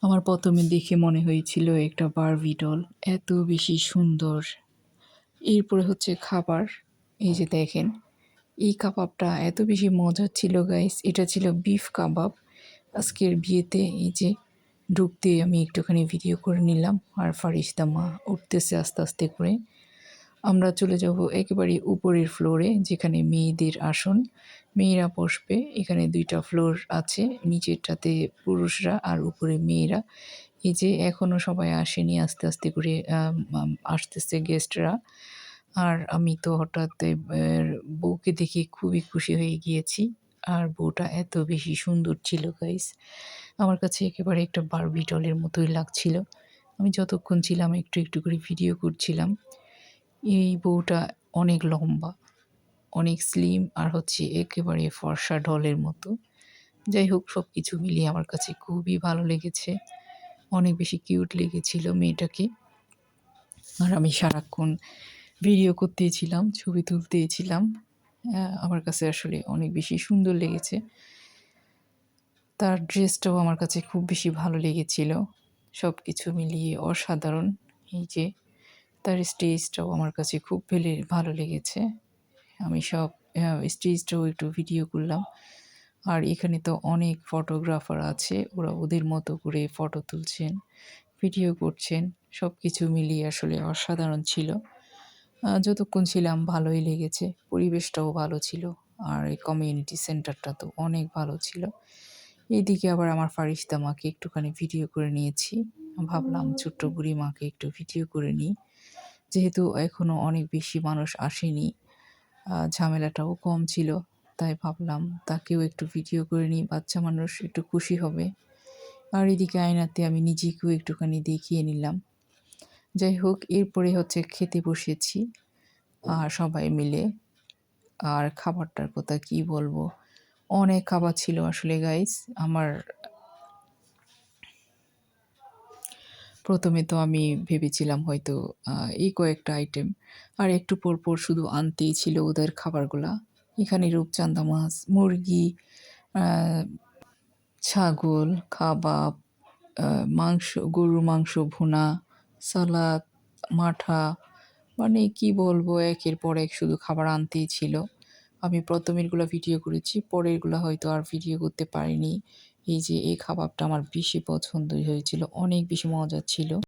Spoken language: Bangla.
আমার ১ম এ দেখে মনে হয়েছিল একটা বারবি ডল। এত বেশি সুন্দর। এরপরে হচ্ছে খাবার। এই যে দেখেন, এই কাবাবটা এত বেশি মজার ছিল গাইস। এটা ছিল বিফ কাবাব। আজকের বিয়েতে এই যে ঢুকতে আমি একটুখানি ভিডিও করে নিলাম। আর ফারিস্তা মা উঠতেছে আস্তে, আস্তে করে। আমরা চলে যাব একেবারে উপরের ফ্লোরে, যেখানে মেয়েদের আসন। মেয়েরা বসবে। এখানে ২ টা ফ্লোর আছে। নিচেরটাতে পুরুষরা আর উপরে মেয়েরা। এই যে এখনো সবাই আসেনি, আস্তে, আস্তে করে আসতেছে গেস্টরা। আর আমি তো হঠাৎ বউকে দেখে খুবই খুশি হয়ে গিয়েছি। আর বউটা এত বেশি সুন্দর ছিল গাইস। আমার কাছে একেবারে একটা বারবি ডলের মতোই লাগছিল। আমি যতক্ষণ ছিলাম একটু, একটু করে ভিডিও করছিলাম। এই বউটা অনেক লম্বা, অনেক স্লিম আর হচ্ছে একেবারে ফর্সা ডলের মতো। যাই হোক, সবকিছু মিলিয়ে আমার কাছে খুবই ভালো লেগেছে। অনেক বেশি কিউট লেগেছিল মেয়েটাকে। আর আমি সারাক্ষণ ভিডিও করতেই ছিলাম, ছবি তুলতেই ছিলাম। আমার কাছে আসলে অনেক বেশি সুন্দর লেগেছে। তার ড্রেসটাও আমার কাছে খুব বেশি ভালো লেগেছিল। সবকিছু মিলিয়ে অসাধারণ। এই যে তার স্টেজটাও আমার কাছে খুব ভালো লেগেছে। আমি সব স্টেজটাও একটু ভিডিও করলাম। আর এখানে তো অনেক ফটোগ্রাফার আছে। ওরা ওদের মতো করে ফটো তুলছেন, ভিডিও করছেন। সবকিছু মিলিয়ে আসলে অসাধারণ ছিল। যতক্ষণ ছিলাম ভালোই লেগেছে। পরিবেশটাও ভালো ছিল। আর এই কমিউনিটি সেন্টারটা তো অনেক ভালো ছিল। এইদিকে আবার আমার ফারিস্তা মাকে একটুখানি ভিডিও করে নিয়েছি। ভাবলাম ছোট্ট বুড়ি মাকে একটু ভিডিও করে নিই। যেহেতু এখনো অনেক বেশি মানুষ আসেনি, ঝামেলাটাও কম ছিল। তাই ভাবলাম তাকেও একটু ভিডিও করে নিই। বাচ্চা মানুষ একটু খুশি হবে। আর এদিকে আয়নাতে আমি নিজেকেও একটুখানি দেখিয়ে নিলাম। যাই হোক, এরপরে হচ্ছে খেতে বসেছি সবাই মিলে। আর খাবারটার কথা কি বলবো? অনেক খাবার ছিল আসলে গাইস। আমার ১ম এ তো আমি ভেবেছিলাম হয়তো এই কয়েকটা আইটেম। আর একটু পর, পর শুধু আনতেই ছিল ওদের খাবারগুলা। এখানে রূপচাঁদা মাছ, মুরগি, আ ছাগল, কাবাব, আ মাংস, গরুর মাংস ভুনা, সালাদ, মাঠা, মানে কি বলবো, একের পর এক শুধু খাবার আনতেই ছিল। আমি ১ম এরগুলা ভিডিও করেছি, পরেরগুলা হয়তো আর ভিডিও করতে পারিনি। এই যে এই কাবাবটা আমার বেশি পছন্দ হয়েছিল। অনেক বেশি মজার ছিল।